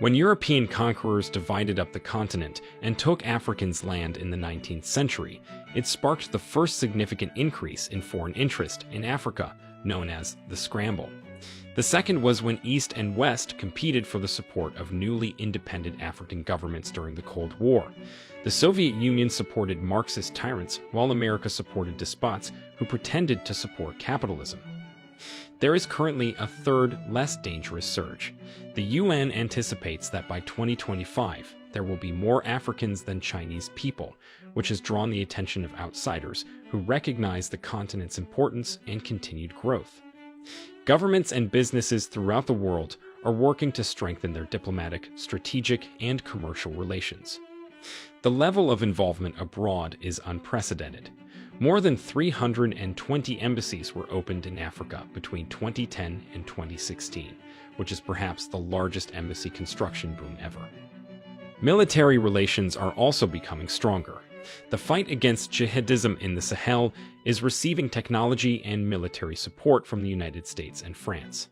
When European conquerors divided up the continent and took Africans' land in the 19th century, it sparked the first significant increase in foreign interest in Africa, known as the Scramble. The second was when East and West competed for the support of newly independent African governments during the Cold War. The Soviet Union supported Marxist tyrants, while America supported despots who pretended to support capitalism. There is currently a third, less dangerous surge. The UN anticipates that by 2025, there will be more Africans than Chinese people, which has drawn the attention of outsiders who recognize the continent's importance and continued growth. Governments and businesses throughout the world are working to strengthen their diplomatic, strategic, and commercial relations. The level of involvement abroad is unprecedented. More than 320 embassies were opened in Africa between 2010 and 2016, which is perhaps the largest embassy construction boom ever. Military relations are also becoming stronger. The fight against jihadism in the Sahel is receiving technology and military support from the United States and France.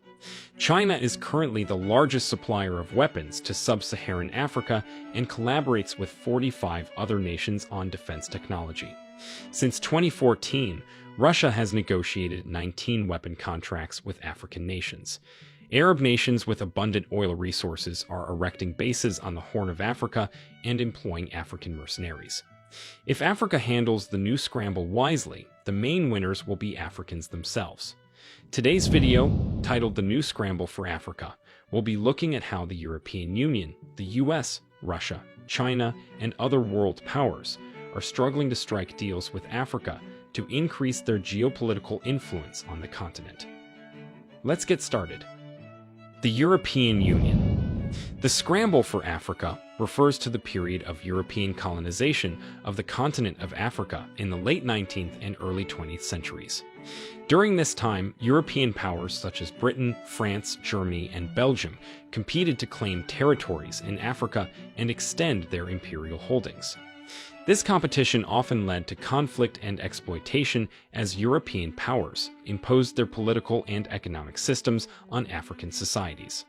China is currently the largest supplier of weapons to sub-Saharan Africa and collaborates with 45 other nations on defense technology. Since 2014, Russia has negotiated 19 weapon contracts with African nations. Arab nations with abundant oil resources are erecting bases on the Horn of Africa and employing African mercenaries. If Africa handles the new Scramble wisely, the main winners will be Africans themselves. Today's video, titled The New Scramble for Africa, will be looking at how the European Union, the US, Russia, China, and other world powers are struggling to strike deals with Africa to increase their geopolitical influence on the continent. Let's get started. The European Union. The Scramble for Africa refers to the period of European colonization of the continent of Africa in the late 19th and early 20th centuries. During this time, European powers such as Britain, France, Germany, and Belgium competed to claim territories in Africa and extend their imperial holdings. This competition often led to conflict and exploitation as European powers imposed their political and economic systems on African societies.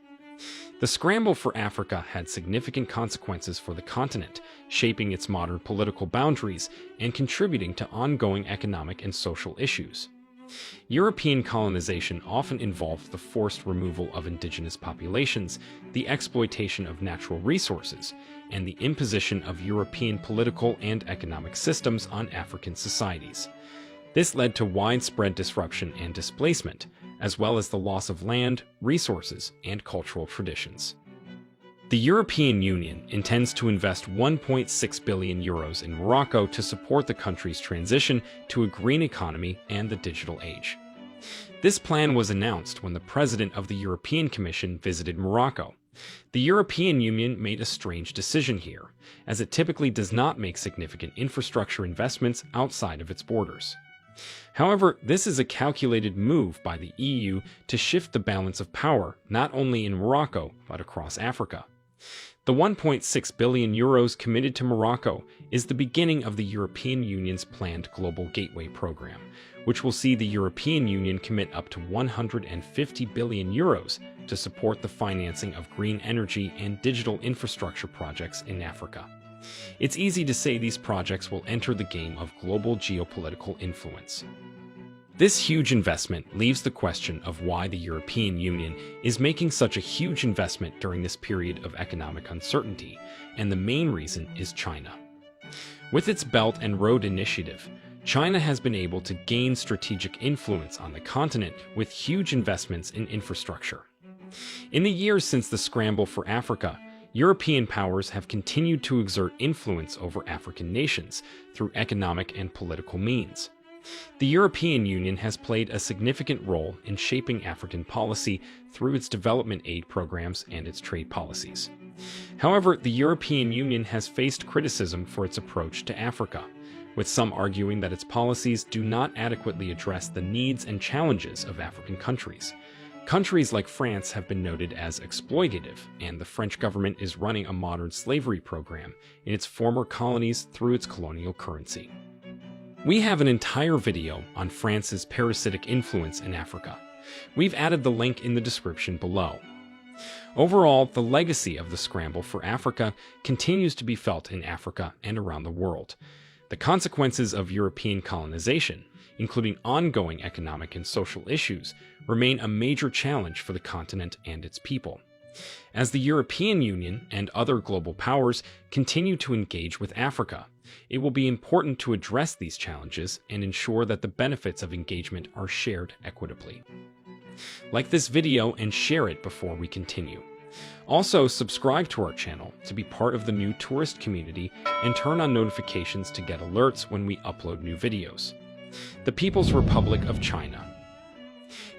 The Scramble for Africa had significant consequences for the continent, shaping its modern political boundaries and contributing to ongoing economic and social issues. European colonization often involved the forced removal of indigenous populations, the exploitation of natural resources, and the imposition of European political and economic systems on African societies. This led to widespread disruption and displacement, as well as the loss of land, resources, and cultural traditions. The European Union intends to invest €1.6 billion in Morocco to support the country's transition to a green economy and the digital age. This plan was announced when the President of the European Commission visited Morocco. The European Union made a strange decision here, as it typically does not make significant infrastructure investments outside of its borders. However, this is a calculated move by the EU to shift the balance of power not only in Morocco but across Africa. The €1.6 billion committed to Morocco is the beginning of the European Union's planned Global Gateway program, which will see the European Union commit up to €150 billion to support the financing of green energy and digital infrastructure projects in Africa. It's easy to say these projects will enter the game of global geopolitical influence. This huge investment leaves the question of why the European Union is making such a huge investment during this period of economic uncertainty, and the main reason is China. With its Belt and Road Initiative, China has been able to gain strategic influence on the continent with huge investments in infrastructure. In the years since the Scramble for Africa, European powers have continued to exert influence over African nations through economic and political means. The European Union has played a significant role in shaping African policy through its development aid programs and its trade policies. However, the European Union has faced criticism for its approach to Africa, with some arguing that its policies do not adequately address the needs and challenges of African countries. Countries like France have been noted as exploitative, and the French government is running a modern slavery program in its former colonies through its colonial currency. We have an entire video on France's parasitic influence in Africa. We've added the link in the description below. Overall, the legacy of the Scramble for Africa continues to be felt in Africa and around the world. The consequences of European colonization, including ongoing economic and social issues, remain a major challenge for the continent and its people. As the European Union and other global powers continue to engage with Africa, it will be important to address these challenges and ensure that the benefits of engagement are shared equitably. Like this video and share it before we continue. Also, subscribe to our channel to be part of the new tourist community and turn on notifications to get alerts when we upload new videos. The People's Republic of China.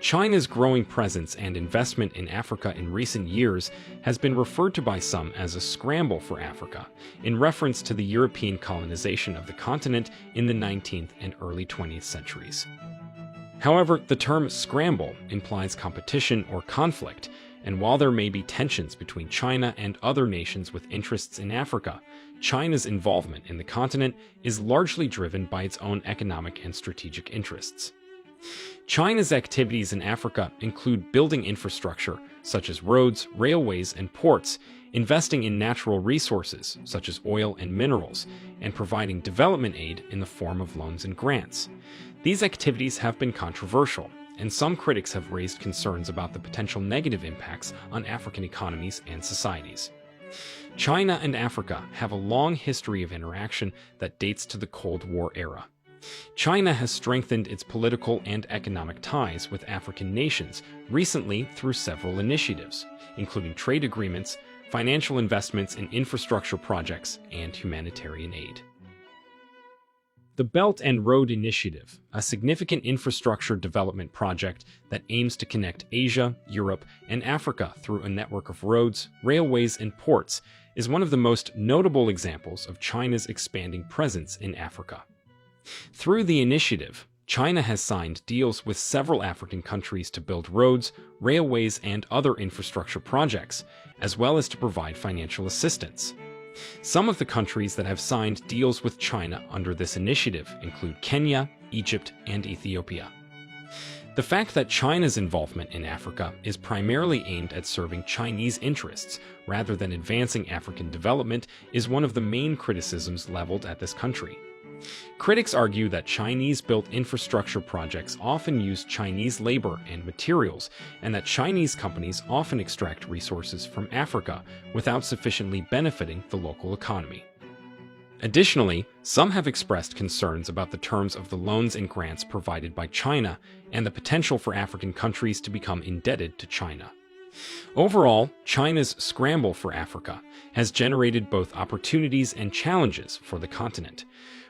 China's growing presence and investment in Africa in recent years has been referred to by some as a scramble for Africa, in reference to the European colonization of the continent in the 19th and early 20th centuries. However, the term scramble implies competition or conflict, and while there may be tensions between China and other nations with interests in Africa, China's involvement in the continent is largely driven by its own economic and strategic interests. China's activities in Africa include building infrastructure such as roads, railways, and ports, investing in natural resources such as oil and minerals, and providing development aid in the form of loans and grants. These activities have been controversial, and some critics have raised concerns about the potential negative impacts on African economies and societies. China and Africa have a long history of interaction that dates to the Cold War era. China has strengthened its political and economic ties with African nations recently through several initiatives, including trade agreements, financial investments in infrastructure projects, and humanitarian aid. The Belt and Road Initiative, a significant infrastructure development project that aims to connect Asia, Europe, and Africa through a network of roads, railways, and ports, is one of the most notable examples of China's expanding presence in Africa. Through the initiative, China has signed deals with several African countries to build roads, railways, and other infrastructure projects, as well as to provide financial assistance. Some of the countries that have signed deals with China under this initiative include Kenya, Egypt, and Ethiopia. The fact that China's involvement in Africa is primarily aimed at serving Chinese interests rather than advancing African development is one of the main criticisms leveled at this country. Critics argue that Chinese-built infrastructure projects often use Chinese labor and materials, and that Chinese companies often extract resources from Africa without sufficiently benefiting the local economy. Additionally, some have expressed concerns about the terms of the loans and grants provided by China and the potential for African countries to become indebted to China. Overall, China's scramble for Africa has generated both opportunities and challenges for the continent.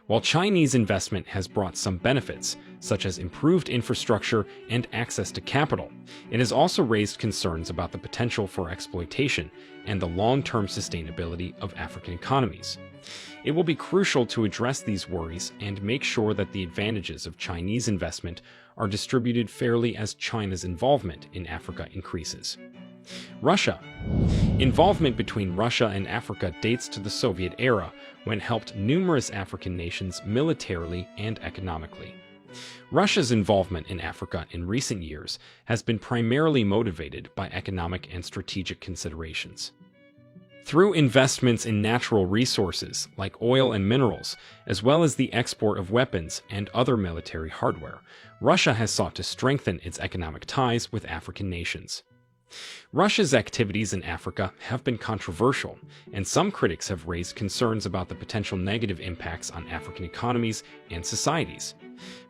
While Chinese investment has brought some benefits, such as improved infrastructure and access to capital, it has also raised concerns about the potential for exploitation and the long-term sustainability of African economies. It will be crucial to address these worries and make sure that the advantages of Chinese investment are distributed fairly as China's involvement in Africa increases. Russia. Involvement between Russia and Africa dates to the Soviet era, when it helped numerous African nations militarily and economically. Russia's involvement in Africa in recent years has been primarily motivated by economic and strategic considerations. Through investments in natural resources like oil and minerals, as well as the export of weapons and other military hardware, Russia has sought to strengthen its economic ties with African nations. Russia's activities in Africa have been controversial, and some critics have raised concerns about the potential negative impacts on African economies and societies.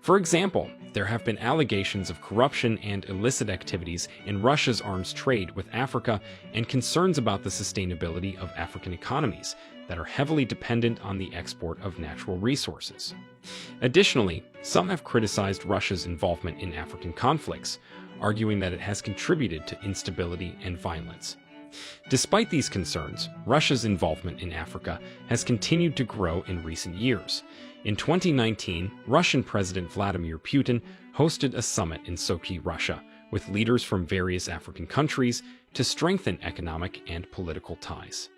For example, there have been allegations of corruption and illicit activities in Russia's arms trade with Africa and concerns about the sustainability of African economies that are heavily dependent on the export of natural resources. Additionally, some have criticized Russia's involvement in African conflicts, arguing that it has contributed to instability and violence. Despite these concerns, Russia's involvement in Africa has continued to grow in recent years. In 2019, Russian President Vladimir Putin hosted a summit in Sochi, Russia, with leaders from various African countries to strengthen economic and political ties.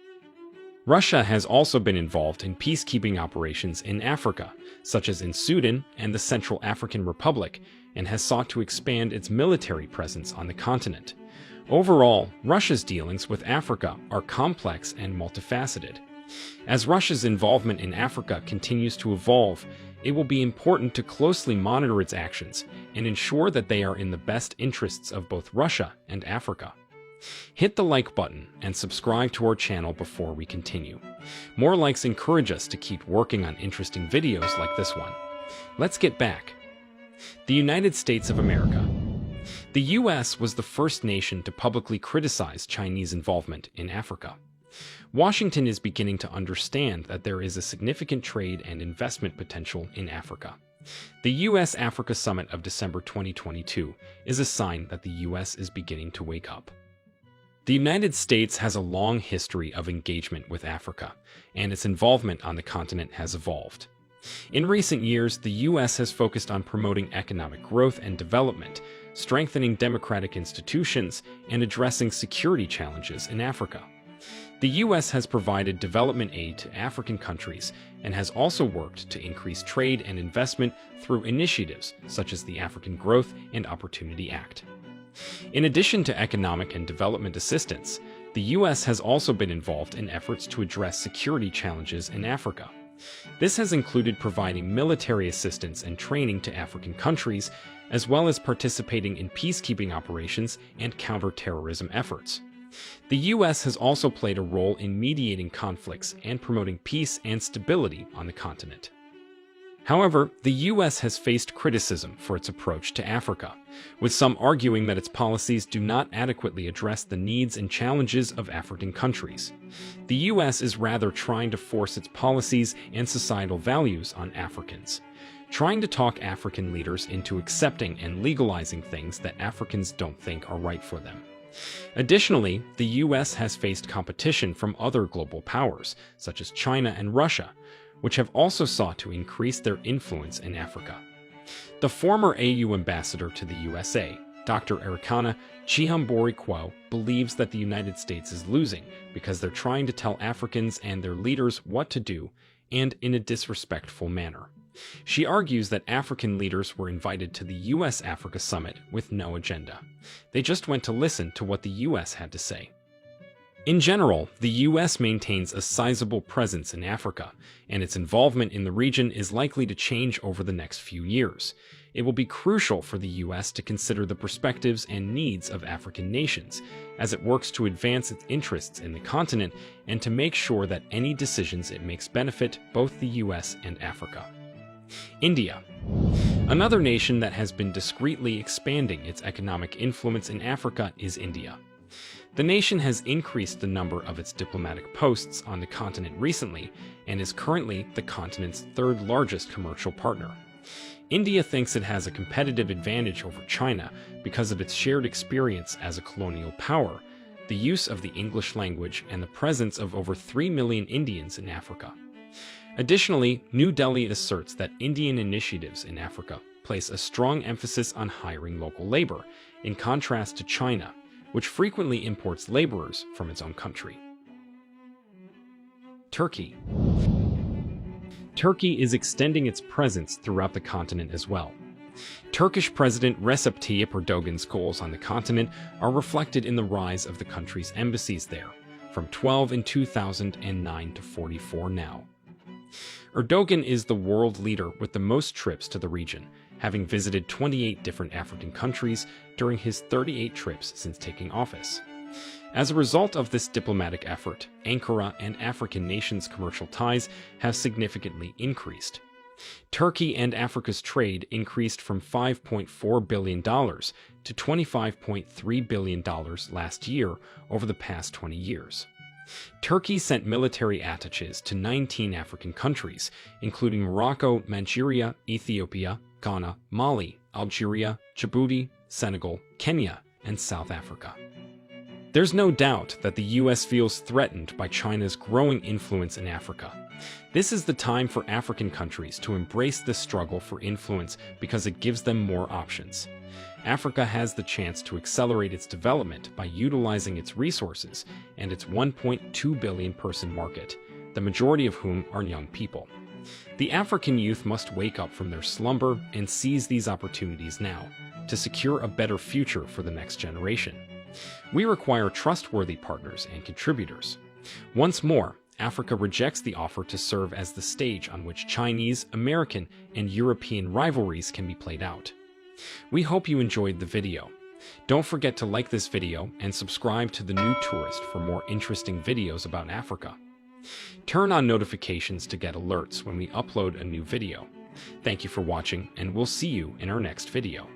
Russia has also been involved in peacekeeping operations in Africa, such as in Sudan and the Central African Republic, and has sought to expand its military presence on the continent. Overall, Russia's dealings with Africa are complex and multifaceted. As Russia's involvement in Africa continues to evolve, it will be important to closely monitor its actions and ensure that they are in the best interests of both Russia and Africa. Hit the like button and subscribe to our channel before we continue. More likes encourage us to keep working on interesting videos like this one. Let's get back. The United States of America. The U.S. was the first nation to publicly criticize Chinese involvement in Africa. Washington is beginning to understand that there is a significant trade and investment potential in Africa. The U.S.-Africa Summit of December 2022 is a sign that the U.S. is beginning to wake up. The United States has a long history of engagement with Africa, and its involvement on the continent has evolved. In recent years, the U.S. has focused on promoting economic growth and development, strengthening democratic institutions, and addressing security challenges in Africa. The U.S. has provided development aid to African countries and has also worked to increase trade and investment through initiatives such as the African Growth and Opportunity Act. In addition to economic and development assistance, the U.S. has also been involved in efforts to address security challenges in Africa. This has included providing military assistance and training to African countries, as well as participating in peacekeeping operations and counterterrorism efforts. The U.S. has also played a role in mediating conflicts and promoting peace and stability on the continent. However, the U.S. has faced criticism for its approach to Africa, with some arguing that its policies do not adequately address the needs and challenges of African countries. The U.S. is rather trying to force its policies and societal values on Africans, trying to talk African leaders into accepting and legalizing things that Africans don't think are right for them. Additionally, the U.S. has faced competition from other global powers, such as China and Russia, which have also sought to increase their influence in Africa. The former AU ambassador to the USA, Dr. Arikana Chihambori-Quo, believes that the United States is losing because they're trying to tell Africans and their leaders what to do, and in a disrespectful manner. She argues that African leaders were invited to the U.S.-Africa Summit with no agenda. They just went to listen to what the U.S. had to say. In general, the U.S. maintains a sizable presence in Africa, and its involvement in the region is likely to change over the next few years. It will be crucial for the U.S. to consider the perspectives and needs of African nations as it works to advance its interests in the continent and to make sure that any decisions it makes benefit both the U.S. and Africa. India. Another nation that has been discreetly expanding its economic influence in Africa is India. The nation has increased the number of its diplomatic posts on the continent recently and is currently the continent's third largest commercial partner. India thinks it has a competitive advantage over China because of its shared experience as a colonial power, the use of the English language, and the presence of over 3 million Indians in Africa. Additionally, New Delhi asserts that Indian initiatives in Africa place a strong emphasis on hiring local labor, in contrast to China, which frequently imports laborers from its own country. Turkey. Turkey is extending its presence throughout the continent as well. Turkish President Recep Tayyip Erdogan's goals on the continent are reflected in the rise of the country's embassies there, from 12 in 2009 to 44 now. Erdogan is the world leader with the most trips to the region, having visited 28 different African countries during his 38 trips since taking office. As a result of this diplomatic effort, Ankara and African nations' commercial ties have significantly increased. Turkey and Africa's trade increased from $5.4 billion to $25.3 billion last year over the past 20 years. Turkey sent military attaches to 19 African countries, including Morocco, Nigeria, Ethiopia, Ghana, Mali, Algeria, Djibouti, Senegal, Kenya, and South Africa. There's no doubt that the U.S. feels threatened by China's growing influence in Africa. This is the time for African countries to embrace this struggle for influence because it gives them more options. Africa has the chance to accelerate its development by utilizing its resources and its 1.2 billion person market, the majority of whom are young people. The African youth must wake up from their slumber and seize these opportunities now to secure a better future for the next generation. We require trustworthy partners and contributors. Once more, Africa rejects the offer to serve as the stage on which Chinese, American, and European rivalries can be played out. We hope you enjoyed the video. Don't forget to like this video and subscribe to The New Tourist for more interesting videos about Africa. Turn on notifications to get alerts when we upload a new video. Thank you for watching, and we'll see you in our next video.